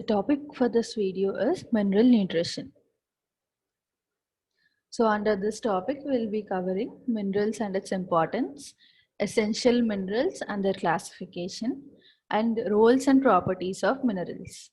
The topic for this video is mineral nutrition. So under this topic, we'll be covering minerals and its importance, essential minerals and their classification, and roles and properties of minerals.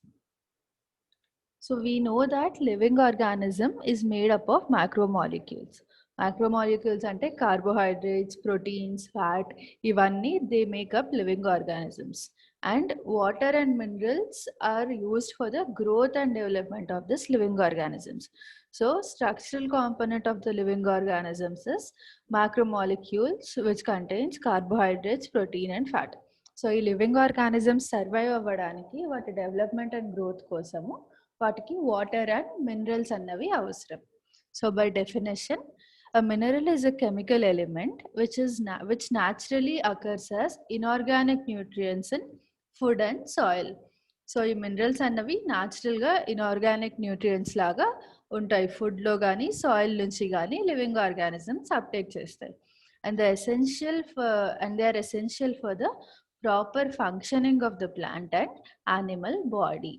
So we know that living organism is made up of macromolecules. Macromolecules ante carbohydrates, proteins, fat, ivanni they make up living organisms. And water and minerals are used for the growth and development of this living organisms. So structural component of the living organisms is macromolecules, which contains carbohydrates, protein and fat. So ఈ living organisms survive అవ్వడానికి వాటి development and growth కోసము వాటికి water and minerals అన్నవి అవసరం. So by definition a mineral is a chemical element which naturally occurs as inorganic nutrients in food and soil. So ఈ minerals అన్నవి న్యాచురల్గా ఇన్ఆర్గానిక్ న్యూట్రియంట్స్ లాగా ఉంటాయి, ఫుడ్లో కానీ సాయిల్ నుంచి కానీ లివింగ్ ఆర్గానిజమ్స్ అప్టేక్ చేస్తాయి. And they are essential for the proper functioning of the plant and animal body.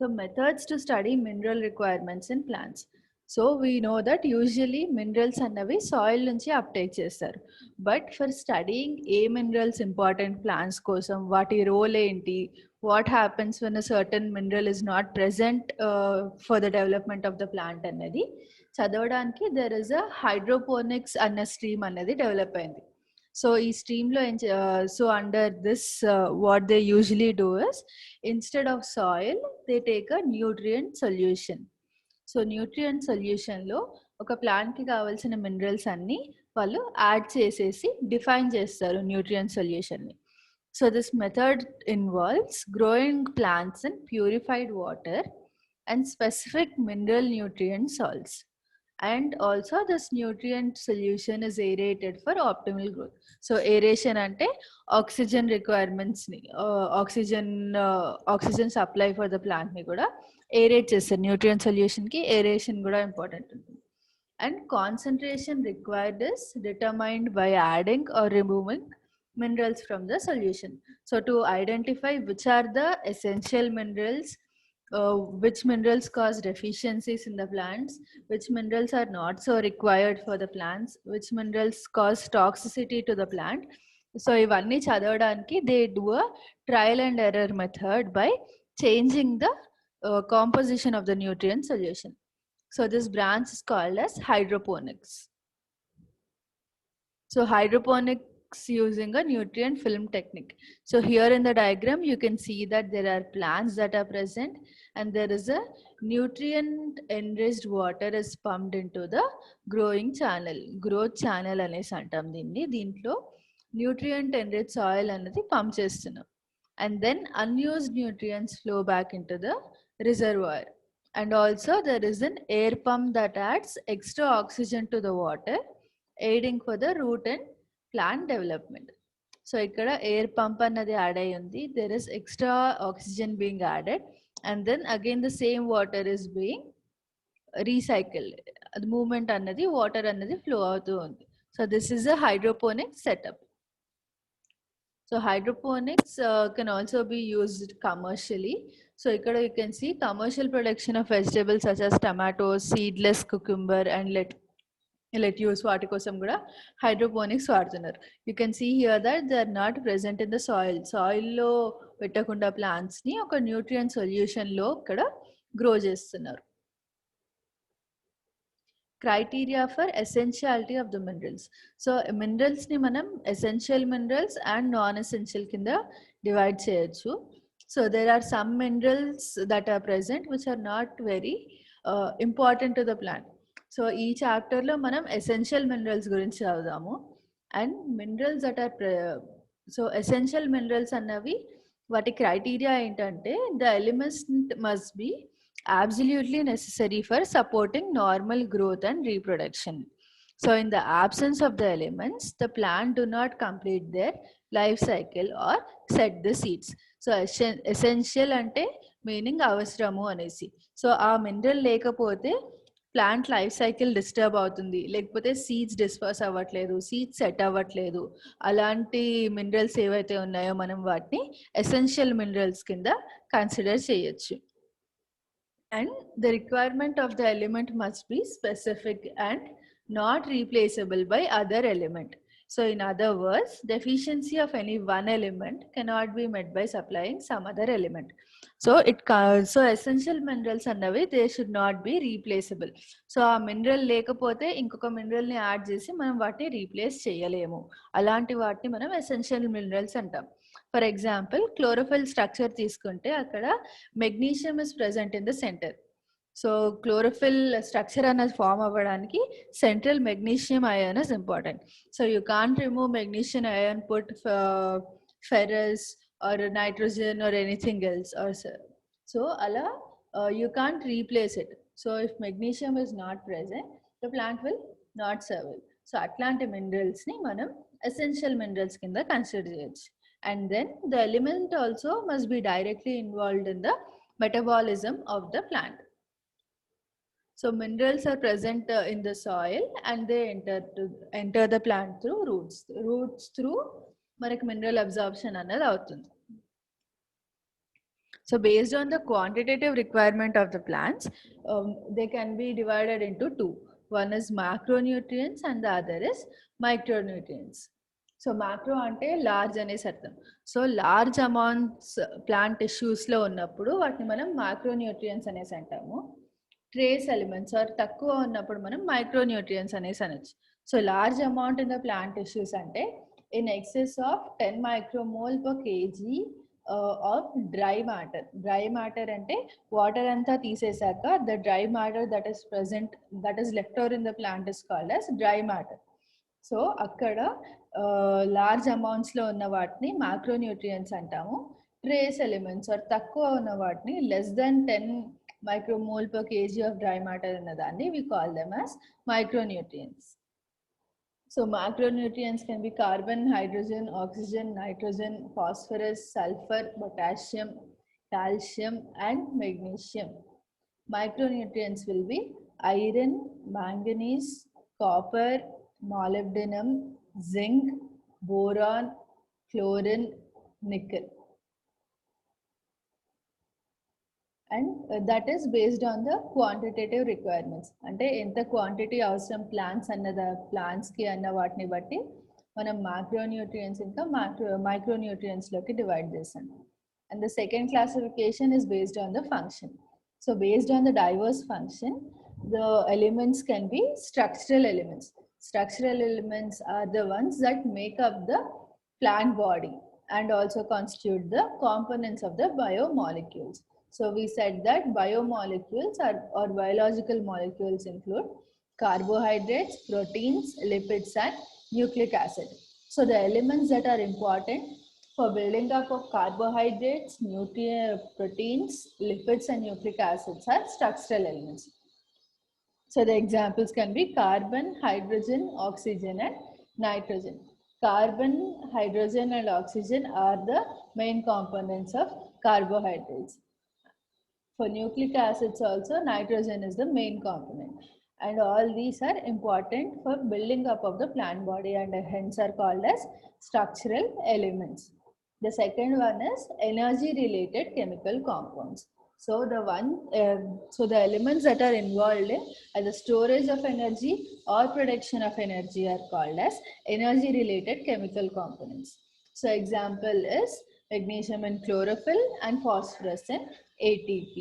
So methods to study mineral requirements in plants. So we know that usually minerals అన్నవి soil నుంచి uptake చేస్తారు. But for studying a minerals important plants కోసం, వాటి role ఏంటి, what happens when a certain mineral is not present for the development of the plant అనేది చదవడానికి there is a hydroponics అన్న stream అనేది డెవలప్ అయింది. సో ఈ స్ట్రీమ్లో so under this what they usually do is instead of soil they take a nutrient solution. So nutrient సొల్యూషన్లో ఒక ప్లాంట్కి కావాల్సిన మినరల్స్ అన్నీ వాళ్ళు యాడ్ చేసేసి డిఫైన్ చేస్తారు న్యూట్రియంట్ సొల్యూషన్ని. So this method involves growing plants in purified water and specific mineral nutrient salts. And also this nutrient solution is aerated for optimal growth. So aeration ante oxygen requirements ni oxygen supply for the plant ni kuda aerate chestaru. Nutrient solution ki aeration kuda important untundi. And concentration required is determined by adding or removing minerals from the solution. So to identify which are the essential minerals, which minerals cause deficiencies in the plants, which minerals are not so required for the plants, which minerals cause toxicity to the plant. So ivanni chadavaniki they do a trial and error method by changing the composition of the nutrient solution. So this branch is called as hydroponics. So hydroponics using a nutrient film technique. So here in the diagram you can see that there are plants that are present and there is a nutrient enriched water is pumped into the growing channel. Growth channel అనేసి అంటాం దీన్ని. దీంట్లో nutrient enriched soil అనేది pump చేస్తున్నాం. And then unused nutrients flow back into the reservoir. And also there is an air pump that adds extra oxygen to the water, aiding for the root and plant development. So ikkada air pump annadi add ayundi, there is extra oxygen being added and then again the same water is being recycled. The movement annadi water annadi flow avutu undi. So this is a hydroponic setup. So hydroponics can also be used commercially. So ikkada you can see commercial production of vegetables such as tomatoes, seedless cucumber and lettuce వాటి కోసం కూడా hydroponics వాడుతున్నారు. You can see here that they are not present in the soil. సాయిల్లో పెట్టకుండా ప్లాంట్స్ని ఒక nutrient సొల్యూషన్లో ఇక్కడ గ్రో చేస్తున్నారు. Criteria for essentiality of the minerals. సో మినరల్స్ని మనం essential minerals and non essential కింద డివైడ్ చేయొచ్చు. So there are some minerals that are present which are not very important to the plant. So ఈ చాప్టర్లో మనం ఎసెన్షియల్ మినరల్స్ గురించి చదువుదాము. And minerals that are so essential minerals అన్నవి వాటి criteria ఏంటంటే the elements must be absolutely necessary for supporting normal growth and reproduction. So in the absence of the elements, the plant do not complete their life cycle or set the seeds. So essential ante meaning avasramu anesi. So aa mineral lekapothe plant life cycle disturb అవుతుంది, లేకపోతే seeds disperse అవ్వట్లేదు, seeds set అవ్వట్లేదు, అలాంటి minerals ఏవైతే ఉన్నాయో మనం వాటిని essential minerals కింద కన్సిడర్ చేయొచ్చు. And the requirement of the element must be specific and not replaceable by other element. So in other words, deficiency of any one element cannot be met by supplying some other element. So essential minerals అన్నవి they should not be replaceable. So ఆ mineral లేకపోతే ఇంకొక mineral ని add చేసి మనం వాటిని replace చేయలేము. అలాంటి వాటిని మనం ఎసెన్షియల్ మినరల్స్ అంటాం. ఫర్ ఎగ్జాంపుల్ క్లోరోఫిల్ స్ట్రక్చర్ తీసుకుంటే అక్కడ magnesium is present in the centre. So chlorophyll structure అనేది ఫామ్ అవ్వడానికి central magnesium ion is important. So you can't remove magnesium ion, put ferrous or nitrogen or anything else or so అలా you can't replace it. So if magnesium is not present the plant will not survive. So అట్లాంటి మినరల్స్ని మనం essential minerals కింద consider చేయొచ్చు. And then the element also must be directly involved in the metabolism of the plant. So minerals are present in the soil and they enter the plant through roots through మనకి mineral absorption అన్నది అవుతుంది. So based on the quantitative requirement of the plants, they can be divided into two. One is macronutrients and the other is micronutrients. So macro అంటే large అనేసి అర్థం. So large amounts plant టిష్యూస్లో ఉన్నప్పుడు వాటిని మనం micronutrients అనేసి అంటాము. Trace elements are తక్కువ ఉన్నప్పుడు మనం మైక్రోన్యూట్రియన్స్ అనేసి అనొచ్చు. So large amount in the plant tissues అంటే in excess of 10 micromole per KG of dry matter. Dry matter అంటే వాటర్ అంతా తీసేసాక the dry matter that is present, that is left over in the plant is called as dry matter. So అక్కడ large అమౌంట్స్లో ఉన్న వాటిని micronutrients అంటాము. Trace elements are తక్కువ ఉన్న వాటిని less than 10 micromole per KG of dry matter ఉన్న దాన్ని we call them as micronutrients. So micronutrients can be carbon, hydrogen, oxygen, nitrogen, phosphorus, sulphur, potassium, calcium and magnesium. Micronutrients will be iron, manganese, copper, molybdenum, zinc, boron, chlorine, nickel. And that is based on the quantitative requirements. అంటే ఎంత quantity అవసరం plants అన్నది ప్లాంట్స్కి అన్న వాటిని బట్టి మనం micronutrients ఇంకా మైక్రోన్యూట్రియన్స్లోకి divide చేస్తాం. And the second classification is based on the function. So based on the diverse function, the elements can be structural elements. Structural elements are the ones that make up the plant body and also constitute the components of the biomolecules. So we said that biomolecules or biological molecules include carbohydrates, proteins, lipids and nucleic acid. So the elements that are important for building up of carbohydrates, proteins, lipids and nucleic acids are structural elements. So the examples can be carbon, hydrogen, oxygen and nitrogen. Carbon, hydrogen and oxygen are the main components of carbohydrates. For nucleic acids also, nitrogen is the main component. And all these are important for building up of the plant body and hence are called as structural elements. The second one is energy related chemical compounds. So the elements that are involved in the storage of energy or production of energy are called as energy related chemical components. So example is magnesium in chlorophyll and phosphorus in ATP.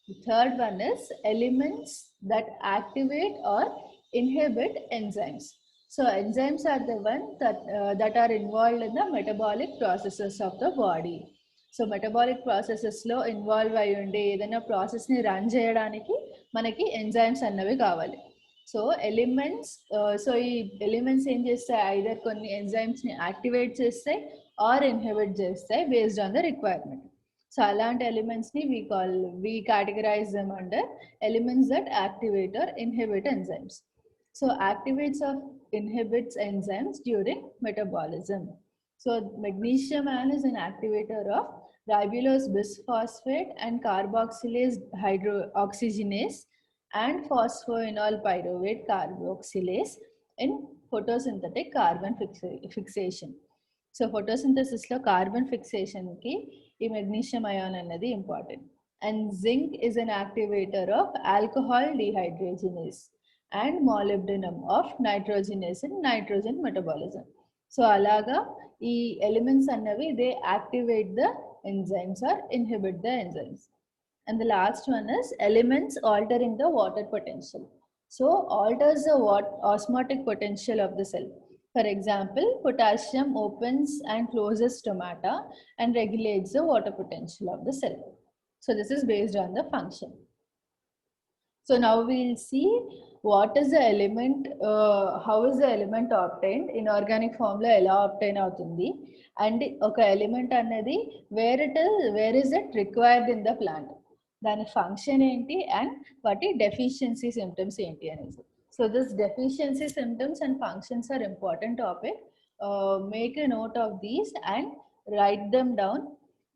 The third one is elements that activate or inhibit enzymes. So enzymes are the ones that are involved in the metabolic processes of the body. So metabolic processes lo involve ayi unde edaina process ni run cheyadaniki manaki enzymes annave kavali. So elements em chestayi, either konni enzymes ni activate chestayi or inhibit chestayi based on the requirement. So alanti elements ni we categorize them under elements that activate or inhibit enzymes. So activates or inhibits enzymes during metabolism. So magnesium ion is an activator of ribulose bisphosphate and carboxylase hydroxygenase and phosphoenol pyruvate carboxylase in photosynthetic carbon fixation. So photosynthesis lo carbon fixation ki ee magnesium ion annadi important. And zinc is an activator of alcohol dehydrogenase and molybdenum of nitrogenase in nitrogen metabolism. So alaga ee elements annavi they activate the enzymes or inhibit the enzymes. And the last one is elements altering the water potential. So alters the osmotic potential of the cell. For example, potassium opens and closes stomata and regulates the water potential of the cell. So this is based on the function. So now we'll see what is the element, how is the element obtained, inorganic form lo ela obtain avutundi, and oka element annadi where is it required in the plant, దాని function ఏంటి and వాటి deficiency symptoms ఏంటి అనేది. So this deficiency symptoms and functions are important topic. Make a note of these and write them down.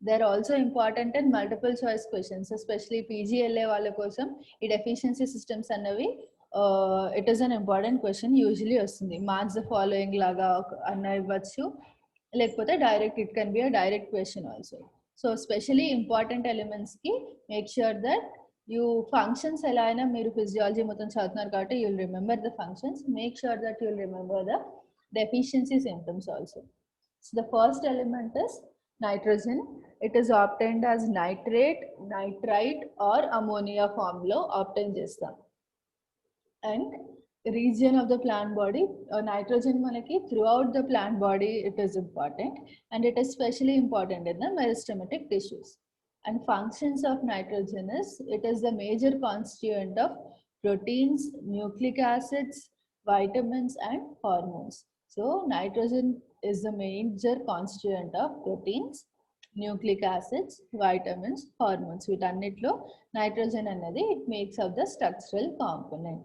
They're also important in multiple choice questions, especially PGLA వాళ్ళ కోసం ఈ deficiency systems అన్నవి it is an important question usually వస్తుంది. Marks the following లాగా అన్న ఇవ్వచ్చు, లేకపోతే direct it can be a direct question also. So specially important ఎలిమెంట్స్కి make sure that you functions ఎలా అయినా మీరు ఫిజియాలజీ మొత్తం చదువుతున్నారు కాబట్టి you'll remember the functions. Make sure that you'll remember the deficiency symptoms also. So the first element is nitrogen. It is obtained as nitrate, nitrite or ammonia form lo obtain chestam. And region of the plant body, nitrogen manaki throughout the plant body it is important, and it is especially important in the meristematic tissues. And functions of nitrogen is it is the major constituent of proteins, nucleic acids, vitamins and hormones. So nitrogen is the major constituent of proteins, nucleic acids, vitamins, hormones. వీటన్నిటిలో nitrogen అనేది it makes up the structural component.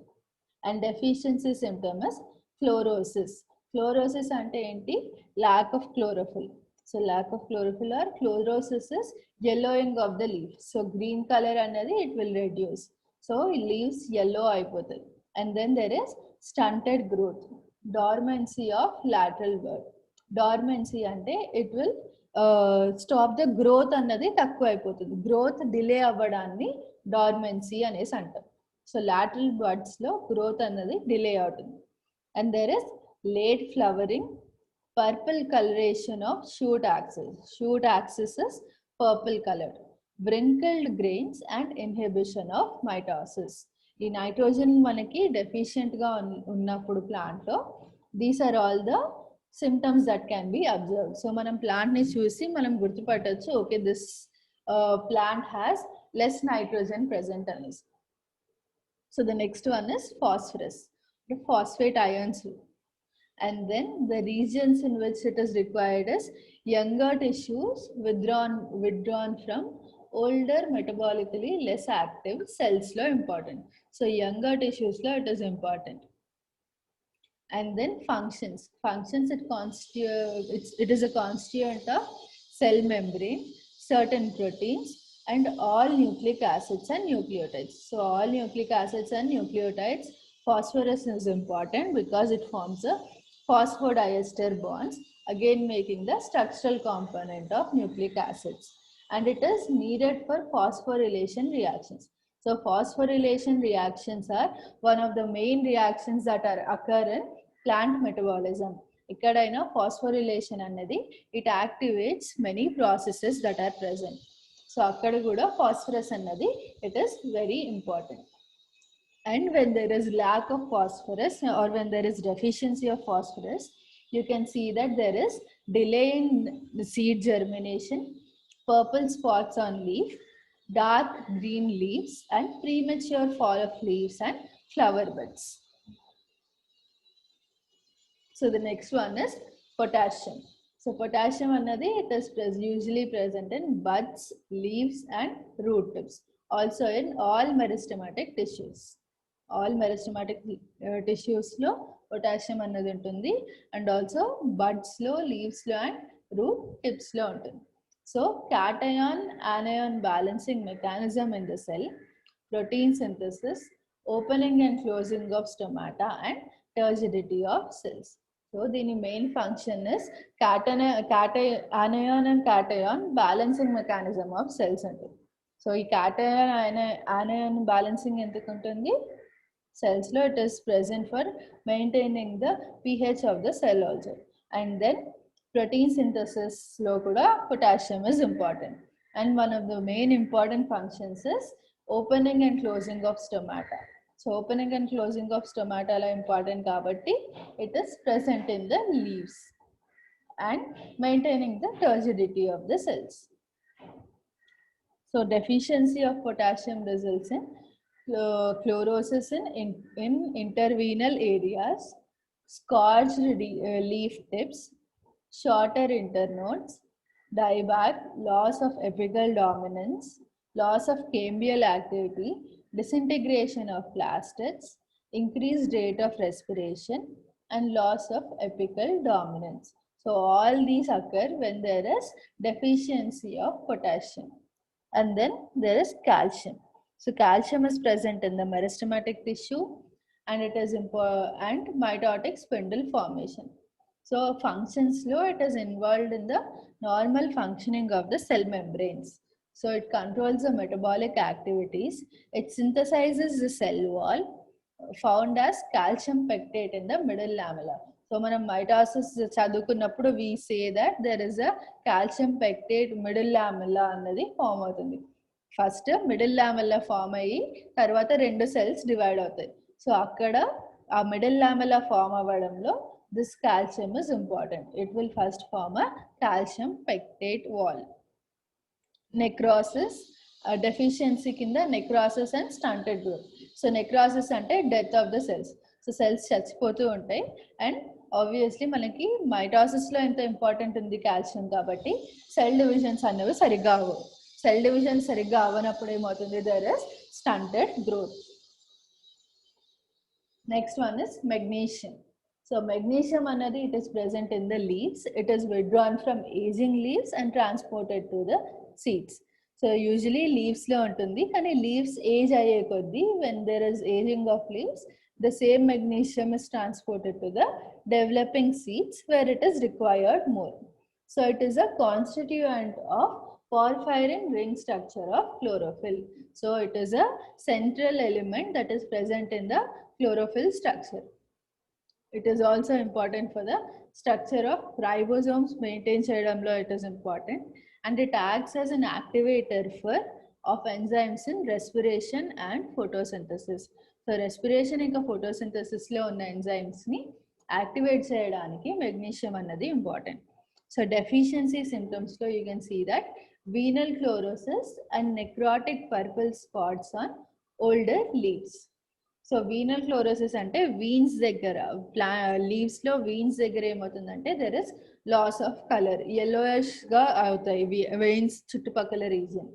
And deficiency symptom is chlorosis. Chlorosis ante enti? Lack of chlorophyll. So lack of chlorophyll or chlorosis is yellowing of the leaf. So green color anadi it will reduce. So leaves yellow అయిపోతాయి. And then there is stunted growth. Dormancy of lateral bud. Dormancy ante it will stop the growth అన్నది తక్కువ అయిపోతుంది. Growth delay అవ్వడాన్ని dormancy అనేసి అంటాం. So lateral buds లో growth అన్నది delay అవుతుంది. And there is late flowering, purple colouration of shoot axis. Shoot axis is purple coloured, wrinkled grains and inhibition of mitosis. ఈ నైట్రోజన్ మనకి డెఫిషియెంట్ గా ఉన్నప్పుడు ప్లాంట్ లో these are all the symptoms that can be observed. So మనం plant ని చూసి మనం గుర్తుపట్టొచ్చు, okay this plant has less nitrogen present అనేసి. So the next one is phosphorus, the phosphate ions. And then the regions in which it is required is younger tissues withdrawn from older metabolically less active cells lo important. So younger tissues lo it is important. And then functions it is a constituent of cell membrane, certain proteins and all nucleic acids and nucleotides. So all nucleic acids and nucleotides, phosphorus is important because it forms a phosphodiester bonds, again making the structural component of nucleic acids, and it is needed for phosphorylation reactions. So phosphorylation reactions are one of the main reactions that are occur in plant metabolism. ikkadaina phosphorylation annadi it activates many processes that are present. So akkada kuda phosphorus annadi it is very important. And when there is lack of phosphorus or when there is deficiency of phosphorus, you can see that there is delay in the seed germination, purple spots on leaf, dark green leaves and premature fall of leaves and flower buds. So the next one is potassium. So potassium annadi it is usually present in buds, leaves and root tips. Also in all meristematic tissues. All meristematic tissues lo potassium annadi untundi, and also buds lo, leaves lo and root tips lo untundi. So cation anion balancing mechanism in the cell, protein synthesis, opening and closing of stomata, and turgidity of cells. So the main function is anion and cation balancing mechanism of cells. So ఈ cation anion balancing ఎందుకు ఉంటుంది? Cells lo it is present for maintaining the pH of the cell also. And then protein synthesis lo kuda potassium is important. And one of the main important functions is opening and closing of stomata. So opening and closing of stomata are important kabatti it is present in the leaves and maintaining the turgidity of the cells. So deficiency of potassium results in chlorosis in intervenal areas, scorched leaf tips, shorter internodes, dieback, loss of apical dominance, loss of cambial activity, disintegration of plastids, increased rate of respiration, and loss of apical dominance. So all these occur when there is deficiency of potassium. And then there is calcium. So calcium is present in the meristematic tissue and it is and mitotic spindle formation. So functions low, it is involved in the normal functioning of the cell membranes. So it controls the metabolic activities. It synthesizes the cell wall found as calcium pectate in the middle lamella. So మనం mitosis చదువుకున్నప్పుడు we say that there is a calcium pectate middle lamella అన్నది form అవుతుంది. First middle lamella form అయ్యి తర్వాత రెండు cells divide అవుతాయి. So అక్కడ ఆ మిడిల్ లామెల్లా ఫామ్ అవ్వడంలో this calcium is important. It will first form a calcium pectate wall. Necrosis, deficiency kinda necrosis and stunted growth. So necrosis ante death of the cells. So cells చచ్చిపోతూ ఉంటాయి and obviously మనకి mitosis లో ఎంత important ఉంది calcium కాబట్టి cell divisions అనేవి సరిగ్గా అవ్వవు. Cell division సరిగ్గా అవ్వనప్పుడు ఏమవుతుంది? There is stunted growth. Next one is magnesium. So magnesium anadi it is present in the leaves. It is withdrawn from aging leaves and transported to the seeds. So usually leaves lo untundi kani leaves age aye koddi when there is aging of leaves the same magnesium is transported to the developing seeds where it is required more. So it is a constituent of porphyrin ring structure of chlorophyll. So it is a central element that is present in the chlorophyll structure. It is also important for the structure of ribosomes maintain cheyadamlo it is important, and it acts as an activator for of enzymes in respiration and photosynthesis. So respiration ఇంకా photosynthesis లో ఉన్న enzymes ని activate చేయడానికి magnesium అన్నది important. So deficiency symptoms లో you can see that venal chlorosis and necrotic purple spots on older leaves. So veinal chlorosis అంటే veins దగ్గర leaves లో వీన్స్ దగ్గర ఏమవుతుందంటే there is loss of colour yellowish గా అవుతాయి వెయిన్స్ చుట్టుపక్కల region.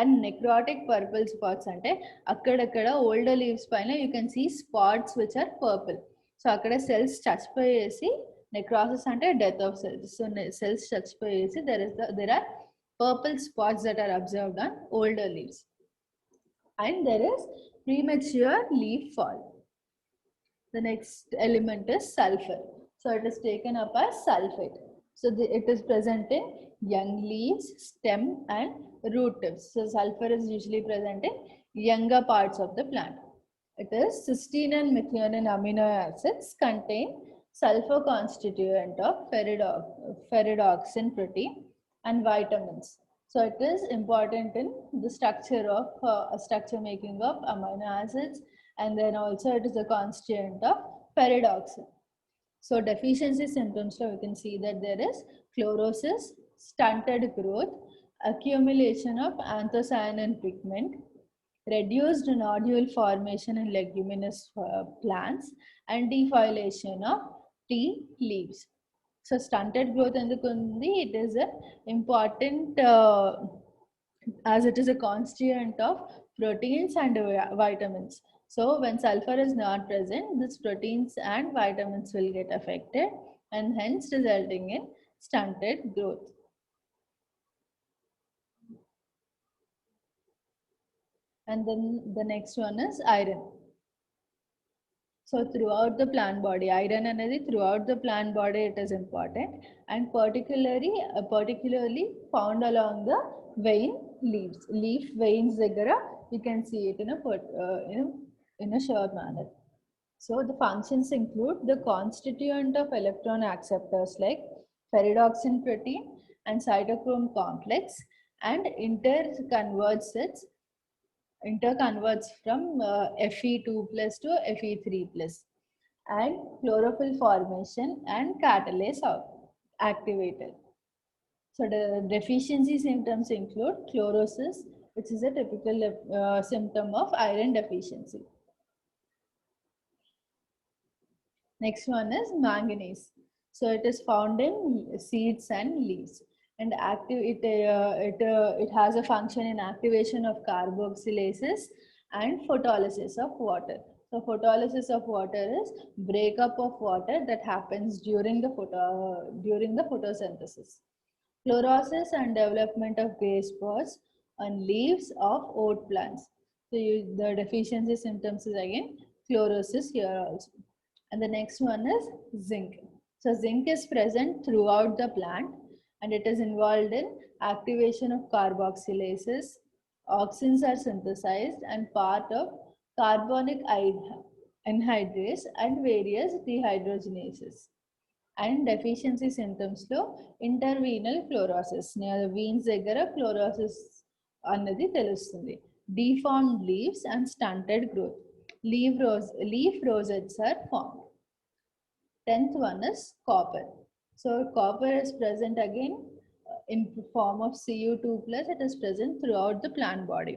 And necrotic purple spots అంటే అక్కడక్కడ ఓల్డర్ లీవ్స్ పైన you can see spots which are purple. So అక్కడ సెల్స్ చచ్చిపోయేసి నెక్రాసిస్ అంటే death of cells. So cells చచ్చిపోయేసి there are purple spots that are observed on older leaves. And there is premature leaf fall. The next element is sulfur. So it is taken up as sulfate. So it is present in young leaves, stem and root tips. So sulfur is usually present in younger parts of the plant. It is cysteine and methionine amino acids contain sulfur constituent of ferredoxin protein and vitamins. So it is important in the structure of structure making of amino acids, and then also it is a constituent of ferredoxin. So deficiency symptoms, so we can see that there is chlorosis, stunted growth, accumulation of anthocyanin pigment, reduced nodule formation in leguminous plants, and defoliation of tea leaves. So stunted growth endukundi, it is a important as it is a constituent of proteins and vitamins. So when sulfur is not present, these proteins and vitamins will get affected and hence resulting in stunted growth. And then the next one is iron. So throughout the plant body, iron అనేది throughout the plant body it is important, and particularly found along the vein leaves. Leaf veins దగ్గర you can see it in a sure manner. So the functions include the constituent of electron acceptors like pyridoxine protein and cytochrome complex, and interconverts from Fe2 plus to Fe3 plus, and chlorophyll formation and catalase activator. So the deficiency symptoms include chlorosis, which is a typical symptom of iron deficiency. Next one is manganese. So it is found in seeds and leaves, and it has a function in activation of carboxylases and photolysis of water. So photolysis of water is breakup of water that happens during the photosynthesis. Chlorosis and development of gray spots on leaves of oat plants. So the deficiency symptoms is again chlorosis here also. And the next one is zinc. So zinc is present throughout the plant, and it is involved in activation of carboxylases. Auxins are synthesized and part of carbonic anhydrase and various dehydrogenases. And deficiency symptoms లో ఇంటర్వీనల్ chlorosis, veins దగ్గర chlorosis అన్నది తెలుస్తుంది. Deformed leaves and stunted growth. Leaf rosettes are formed. 10th one is copper. So copper is present again in form of Cu2 plus. It is present throughout the plant body.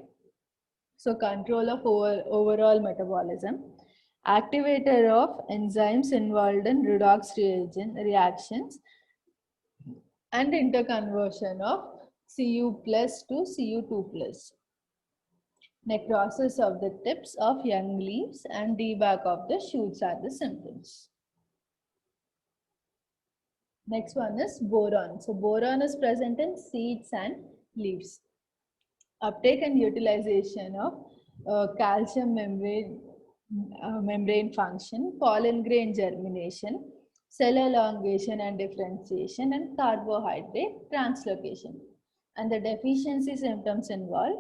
So control of overall metabolism. Activator of enzymes involved in redox reactions and interconversion of Cu plus to Cu2 plus. Necrosis of the tips of young leaves and debulk of the shoots are the symptoms. Next one is boron. So boron is present in seeds and leaves. Uptake and utilization of calcium membrane function, pollen grain germination, cell elongation and differentiation, and carbohydrate translocation. And the deficiency symptoms involve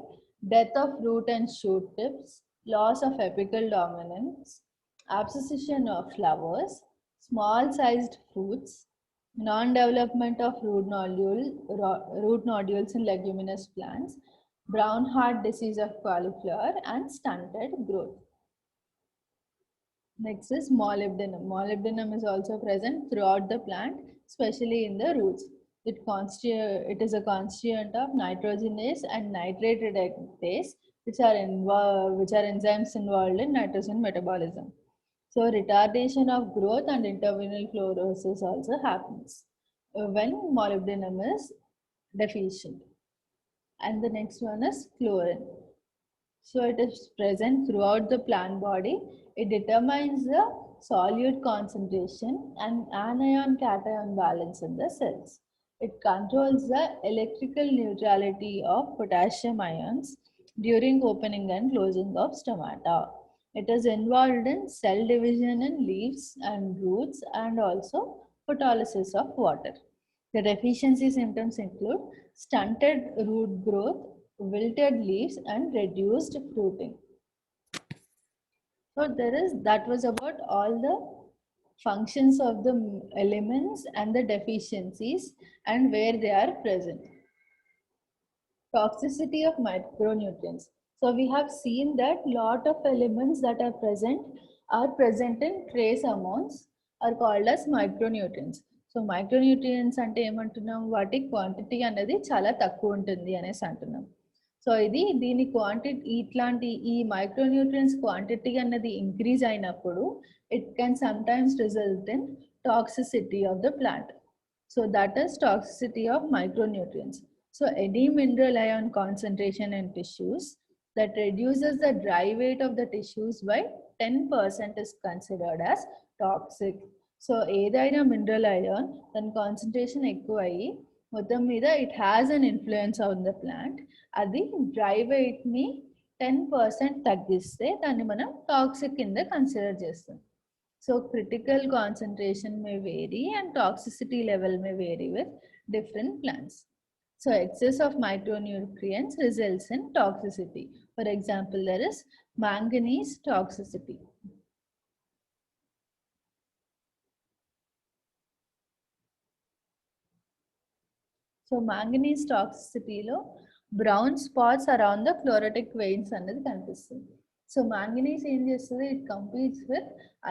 death of root and shoot tips, loss of apical dominance, abscission of flowers, small sized fruits, non-development of root nodules in leguminous plants, brown heart disease of cauliflower, and stunted growth. Next is molybdenum. Molybdenum is also present throughout the plant, especially in the roots. It is a constituent of nitrogenase and nitrate reductase, which are enzymes involved in nitrogen metabolism. So retardation of growth and interveinal chlorosis also happens when molybdenum is deficient. And the next one is chlorine. So it is present throughout the plant body. It determines the solute concentration and anion cation balance in the cells. It controls the electrical neutrality of potassium ions during opening and closing of stomata. It is involved in cell division in leaves and roots, and also photolysis of water. The deficiency symptoms include stunted root growth, wilted leaves, and reduced fruiting. So that was about all the functions of the elements and the deficiencies and where they are present. Toxicity of micronutrients. So we have seen that lot of elements that are present in trace amounts are called as micronutrients. So micronutrients అంటే ఏమంటున్నాం, వాటి quantity అనేది చాలా తక్కువ ఉంటుంది అనేసి అంటున్నాం. So దీని ఇట్లాంటి ఈ మైక్రోన్యూట్రియన్స్ క్వాంటిటీ అన్నది ఇంక్రీజ్ అయినప్పుడు it can sometimes result in toxicity of the plant. So that is toxicity of micronutrients. So any mineral ion concentration in tissues that reduces the dry weight of the tissues by 10% is considered as toxic. So ఏదైనా mineral ion దాని concentration ఎక్కువ అయ్యి మొత్తం మీద it has an influence on the plant. అది dry weight ని 10% తగ్గిస్తే దాన్ని మనం టాక్సిక్ కింద కన్సిడర్ చేస్తాం. So critical concentration may vary and toxicity level may vary with different plants. So excess of micronutrients results in toxicity. For example, there is manganese toxicity. So manganese toxicity lo brown spots around the chlorotic veins అన్నది కనిపిస్తుంది. So manganese ఏం చేస్తుంది? It competes with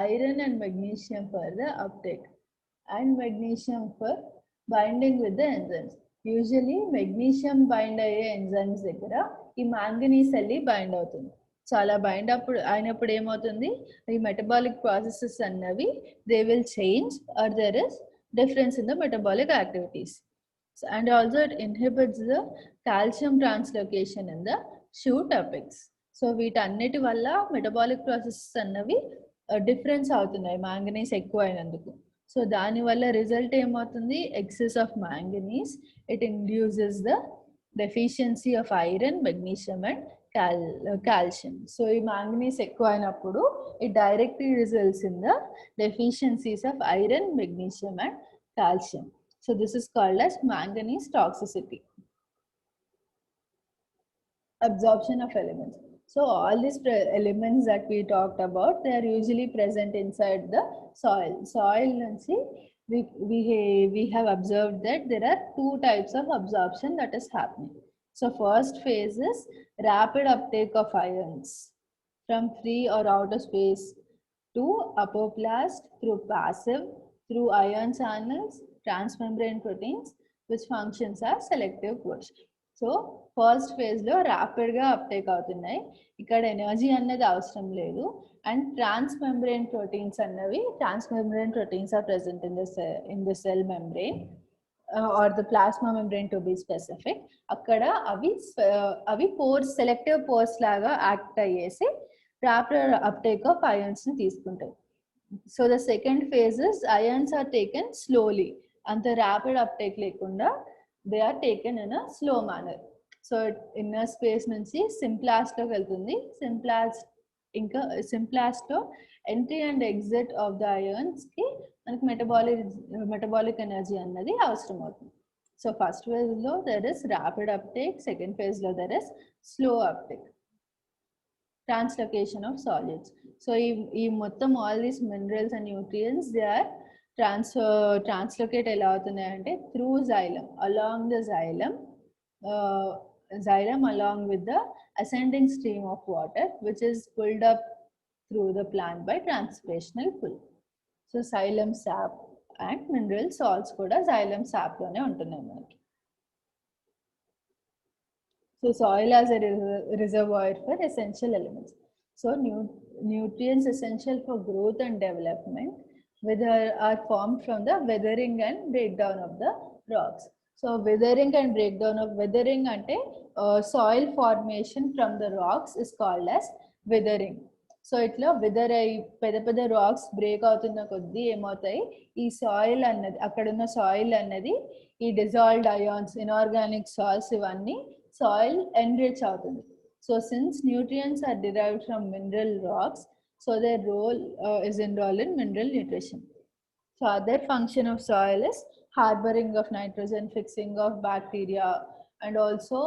iron and magnesium for the uptake and magnesium for binding with the enzymes. Usually magnesium bind అయ్యే enzymes దగ్గర ఈ manganese వెళ్ళి bind అవుతుంది. So అలా బైండ్ అయినప్పుడు ఏమవుతుంది? ఈ మెటబాలిక్ ప్రాసెసెస్ అన్నవి they will change or there is difference in the metabolic activities. And also it inhibits the calcium translocation in the shoot apex. So వీటన్నిటి వల్ల మెటబాలిక్ ప్రాసెసెస్ అన్నవి డిఫరెన్స్ అవుతున్నాయి మ్యాంగనీస్ ఎక్కువ అయినందుకు. సో దానివల్ల రిజల్ట్ ఏమవుతుంది? Excess of manganese it induces the deficiency of iron, magnesium and calcium. So ఈ manganese ఎక్కువ అయినప్పుడు it directly results in the deficiencies of iron, magnesium and calcium. So this is called as manganese toxicity. Absorption of elements. So all these elements that we talked about, they are usually present inside the soil. Soil, we have observed that there are two types of absorption that is happening. So first phase is rapid uptake of ions from free or outer space to apoplast through passive, through ion channels, transmembrane proteins, which functions as selective push. So first ఫేజ్లో ర్యాపిడ్గా uptake అవుతున్నాయి. ఇక్కడ energy అన్నది అవసరం లేదు. And transmembrane proteins అన్నవి, transmembrane proteins are present in the cell membrane or the plasma membrane to be specific. అక్కడ అవి pores, selective pores లాగా యాక్ట్ అయ్యేసి ర్యాపిడ్ అప్టేక్ ఆఫ్ అయాన్స్ని తీసుకుంటాయి. So the second phase is ions are taken slowly. అంత rapid uptake లేకుండా they are taken in a slow manner. So inner space నుంచి సింప్లాస్ట్లోకి వెళ్తుంది. సింప్లాస్ట్లో entry and exit of the అయాన్స్కి మనకి మెటబాలిక్ ఎనర్జీ అన్నది అవసరం అవుతుంది. సో ఫస్ట్ ఫేజ్లో there is rapid uptake, second ఫేజ్లో there is slow uptake. Translocation of solids. So ఈ మొత్తం all these minerals and nutrients they are translocate ఎలా అవుతున్నాయి అంటే through xylem, along the xylem along with the ascending stream of water which is pulled up through the plant by transpirational pull. So xylem sap and mineral salts kuda xylem sap lone untunnai manaki. So soil as a reservoir for essential elements. So nutrients essential for growth and development are formed from the weathering and breakdown of the rocks. So weathering and breakdown of weathering ante soil formation from the rocks is called as weathering. So ఇట్లా weather అయ్యి పెద్ద racks break అవుతున్న కొద్దీ ఏమవుతాయి, ఈ soil అన్నది, అక్కడున్న soil అన్నది ఈ డిజాల్వ్డ్ అయాన్స్, ఇన్ఆర్గానిక్ సాల్ట్స్ ఇవన్నీ సాయిల్ ఎన్రిచ్ అవుతుంది. So since nutrients are derived from mineral rocks, so their role is involved in mineral nutrition. So other function of soil is harboring of nitrogen, fixing of bacteria, and also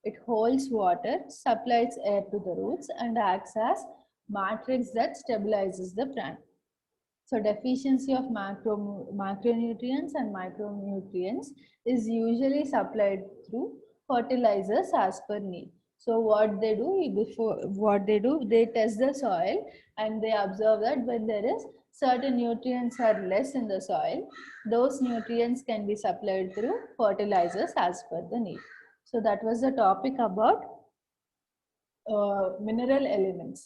it holds water, supplies air to the roots, and acts as matrix that stabilizes the plant. So deficiency of macronutrients and micronutrients is usually supplied through fertilizers as per need. So what they do, they test the soil and they observe that when there is certain nutrients are less in the soil, those nutrients can be supplied through fertilizers as per the need. So that was the topic about mineral elements.